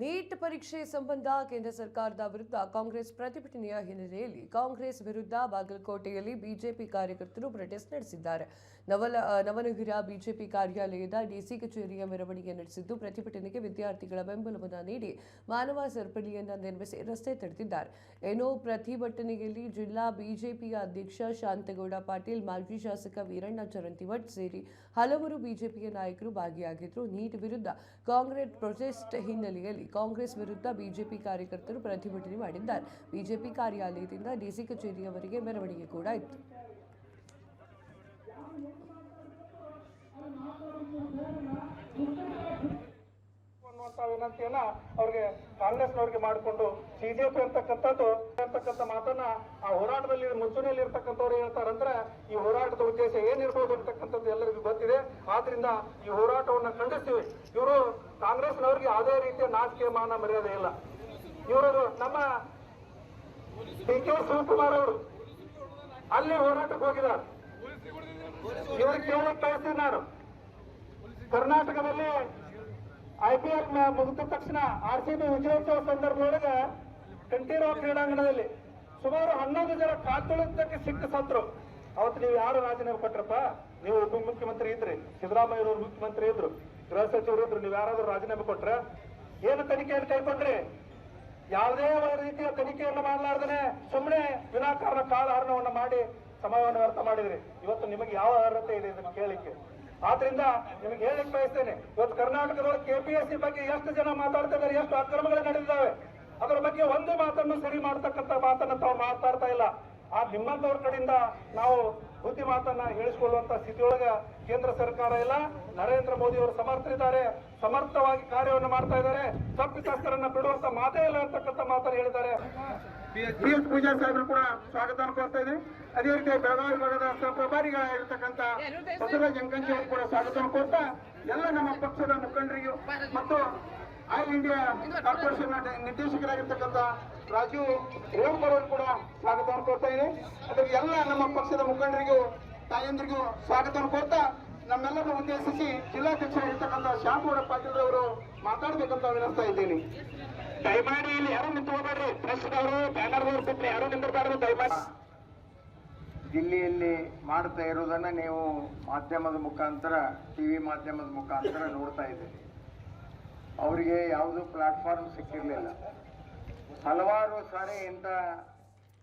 Neat ಪರೀಕ್ಷೆ ಸಂಬಂಧ ಕೇಂದ್ರ ಸರ್ಕಾರದ ವಿರುದ್ಧ ಕಾಂಗ್ರೆಸ್ ಪ್ರತಿಭಟನೆಯ ಹಿನ್ನೆಲೆಯಲ್ಲಿ ಕಾಂಗ್ರೆಸ್ ವಿರುದ್ಧ ಬಾಗಲಕೋಟೆಯಲ್ಲಿ ಬಿಜೆಪಿ ಕಾರ್ಯಕರ್ತರು ಪ್ರೊಟೆಸ್ಟ್ ನಡೆಸಿದ್ದಾರೆ. ನವನಗರ ಬಿಜೆಪಿ ಕಾರ್ಯಾಲಯದ ಡಿಸಿ ಕಚೇರಿಯ ಮೆರವಣಿಗೆ ನಡೆಸಿದ್ದು, ಪ್ರತಿಭಟನೆಗೆ ವಿದ್ಯಾರ್ಥಿಗಳ ಬೆಂಬಲವನ್ನು ನೀಡಿ ಮಾನವ ಸರಪಳಿಯನ್ನು ನಿರ್ಮಿಸಿ ರಸ್ತೆ ತಡೆದಿದ್ದಾರೆ. ಏನೋ ಪ್ರತಿಭಟನೆಯಲ್ಲಿ ಜಿಲ್ಲಾ ಬಿಜೆಪಿಯ ಅಧ್ಯಕ್ಷ ಶಾಂತಗೌಡ ಪಾಟೀಲ್, ಮಾಜಿ ಶಾಸಕ ವೀರಣ್ಣ ಚರಂತಿಮಠ್ ಸೇರಿ ಹಲವರು ಬಿಜೆಪಿಯ ನಾಯಕರು ಭಾಗಿಯಾಗಿದ್ದರು. ನೀಟ್ ವಿರುದ್ಧ ಕಾಂಗ್ರೆಸ್ ಪ್ರೊಟೆಸ್ಟ್ ಹಿನ್ನೆಲೆಯಲ್ಲಿ ಕಾಂಗ್ರೆಸ್ ವಿರುದ್ಧ ಬಿಜೆಪಿ ಕಾರ್ಯಕರ್ತರು ಪ್ರತಿಭಟನೆ ಮಾಡಿದ್ದಾರೆ. ಬಿಜೆಪಿ ಕಾರ್ಯಾಲಯದಿಂದ ಡಿಸಿ ಕಚೇರಿಯವರೆಗೆ ಮೆರವಣಿಗೆ ಕೂಡ ಇತ್ತು. ವಿನಂತಿಯನ್ನ ಅವ್ರಿಗೆ ಕಾಂಗ್ರೆಸ್ನವ್ರಿಗೆ ಮಾಡಿಕೊಂಡು ಸಿಜೆಪಿ ಅಂತಕ್ಕಂಥ ಮಾತನ್ನ ಆ ಹೋರಾಟದಲ್ಲಿ ಮುಂಚೂಣಿಯಲ್ಲಿ ಇರ್ತಕ್ಕಂಥವ್ರು ಹೇಳ್ತಾರಂದ್ರೆ ಈ ಹೋರಾಟದ ಉದ್ದೇಶ ಏನಿರ್ಬೋದು ಅಂತಕ್ಕಂಥದ್ದು ಎಲ್ಲರಿಗೂ ಗೊತ್ತಿದೆ. ಆದ್ರಿಂದ ಈ ಹೋರಾಟವನ್ನ ಖಂಡಿಸ್ತೀವಿ. ಇವರು ಕಾಂಗ್ರೆಸ್ನವ್ರಿಗೆ ಯಾವುದೇ ರೀತಿಯ ನಾಚಿಕೆ ಮಾನ ಮರ್ಯಾದೆ ಇಲ್ಲ. ಇವರು ನಮ್ಮ ಡಿ.ಕೆ. ಶಿವಕುಮಾರ್ ಅವರು ಅಲ್ಲಿ ಹೋರಾಟಕ್ಕೆ ಹೋಗಿದ್ದಾರೆ. ಇವ್ರಿಗೆ ಕೇಳಕ್ ಬಯಸ್ತೀನಿ ನಾನು, ಕರ್ನಾಟಕದಲ್ಲಿ IPL ಮುಗಿದ ತಕ್ಷಣ RCB ವಿಜಯೋತ್ಸವ ಸಂದರ್ಭದೊಳಗೆ ಕಂಠೀರವ ಕ್ರೀಡಾಂಗಣದಲ್ಲಿ ಸುಮಾರು 11 ಜನ ಕಾತುಳಿದ್ದಕ್ಕೆ ಸಿಕ್ಕ ಸತ್ರು. ಅವತ್ತು ನೀವು ಯಾರು ರಾಜೀನಾಮೆ ಕೊಟ್ರಪ್ಪ? ನೀವು ಉಪಮುಖ್ಯಮಂತ್ರಿ ಇದ್ರಿ, ಸಿದ್ದರಾಮಯ್ಯವರು ಮುಖ್ಯಮಂತ್ರಿ ಇದ್ರು, ಗೃಹ ಸಚಿವರು ಇದ್ರು, ನೀವು ಯಾರಾದ್ರೂ ರಾಜೀನಾಮೆ ಕೊಟ್ರ? ಏನು ತನಿಖೆಯನ್ನು ಕೈಗೊಂಡ್ರಿ? ಯಾವುದೇ ರೀತಿಯ ತನಿಖೆಯನ್ನು ಮಾಡಲಾರ್ದೇನೆ ಸುಮ್ಮನೆ ವಿನಾಕಾರಣ ಕಾಲಹರಣವನ್ನು ಮಾಡಿ ಸಮಯವನ್ನು ವ್ಯರ್ಥ ಮಾಡಿದ್ರಿ. ಇವತ್ತು ನಿಮಗೆ ಯಾವ ಅರ್ಹತೆ ಇದೆ ಇದನ್ನು ಕೇಳಿಕ್ಕೆ? ಆದ್ರಿಂದ ನಿಮಗೆ ಹೇಳಿಕ್ ಬಯಸ್ತೇನೆ, ಇವತ್ತು ಕರ್ನಾಟಕದೊಳಗೆ KPSC ಬಗ್ಗೆ ಎಷ್ಟು ಜನ ಮಾತಾಡ್ತಾ ಇದ್ದಾರೆ, ಎಷ್ಟು ಅಕ್ರಮಗಳು ನಡೆದಿದ್ದಾವೆ, ಅದರ ಬಗ್ಗೆ ಒಂದು ಮಾತನ್ನು ಸರಿ ಮಾಡ್ತಕ್ಕಂಥ ಮಾತನ್ನ ತಾವು ಮಾತಾಡ್ತಾ ಇಲ್ಲ. ಆ ನಿಮ್ಮಂತವ್ರ ಕಡೆಯಿಂದ ನಾವು ಬುದ್ಧಿ ಮಾತನ್ನ ಹೇಳಿಸಿಕೊಳ್ಳುವಂತ ಸ್ಥಿತಿಯೊಳಗ ಕೇಂದ್ರ ಸರ್ಕಾರ ಇಲ್ಲ. ನರೇಂದ್ರ ಮೋದಿ ಅವರು ಸಮರ್ಥರಿದ್ದಾರೆ, ಸಮರ್ಥವಾಗಿ ಕಾರ್ಯವನ್ನು ಮಾಡ್ತಾ ಇದ್ದಾರೆ. ತಪ್ಪಿತಸ್ಥರನ್ನ ಬಿಡುವಂತ ಮಾತೇ ಇಲ್ಲ ಅಂತಕ್ಕಂಥ ಮಾತನ್ನು ಹೇಳಿದ್ದಾರೆ. PS ಪೂಜಾರಿ ಸಾಹೇಬರು ಕೂಡ ಸ್ವಾಗತ ಕೋರ್ತಾ ಇದ್ದೀವಿ. ಅದೇ ರೀತಿ ಬೆಳಗಾವಿ ಭಾಗದ ಪ್ರಭಾರಿಗಳಾಗಿರ್ತಕ್ಕಂಥ ಬಸವರಾಜ್ ಅಂಕಂಜಿ ಅವರು ಕೂಡ ಸ್ವಾಗತ ಕೋರ್ತಾ ಎಲ್ಲ ನಮ್ಮ ಪಕ್ಷದ ಮುಖಂಡರಿಗೂ ಮತ್ತು ಆಲ್ ಇಂಡಿಯಾ ಕಾರ್ಪೊರೇಷನ್ ನಿರ್ದೇಶಕರಾಗಿರ್ತಕ್ಕಂಥ ರಾಜೀವ್ ರೇವಣ್ಕರ್ ಅವರು ಕೂಡ ಸ್ವಾಗತವನ್ನು ಕೋರ್ತಾ ಇದೆ. ಅದಕ್ಕೆ ಎಲ್ಲ ನಮ್ಮ ಪಕ್ಷದ ಮುಖಂಡರಿಗೂ ತಾಯಂದ್ರಿಗೂ ಸ್ವಾಗತವನ್ನು ಕೋರ್ತಾ ನಮ್ಮೆಲ್ಲರೂ ಉದ್ದೇಶಿಸಿ ಜಿಲ್ಲಾಧ್ಯಕ್ಷರಾಗಿರ್ತಕ್ಕಂಥ ಶ್ಯಾಮಗೌಡ ಪಾಟೀಲ್ ಅವರು ಮಾತಾಡ್ಬೇಕಂತ ವಿನಂತಿಸ್ತಾ ಇದ್ದೀನಿ. ದಯಮಾಡಿ ಇಲ್ಲಿ ಯಾರು ನಿಂತ್ಕೋಬೇಡ್ರಿ, ಪ್ರೆಸ್ನವರು ಬ್ಯಾನರ್ನವರು ಬಿಟ್ಟರೆ ಯಾರು ನಿಂತಿರ್ಬಾರ್ದು ದಯಮಾಡಿ. ದಿಲ್ಲಿಯಲ್ಲಿ ಮಾಡ್ತಾ ಇರೋದನ್ನ ನೀವು ಮಾಧ್ಯಮದ ಮುಖಾಂತರ, ಟಿವಿ ಮಾಧ್ಯಮದ ಮುಖಾಂತರ ನೋಡ್ತಾ ಇದ್ದೀರಿ. ಅವರಿಗೆ ಯಾವುದೂ ಪ್ಲಾಟ್ಫಾರ್ಮ್ ಸಿಕ್ಕಿರಲಿಲ್ಲ. ಹಲವಾರು ಸಾರಿ ಇಂಥ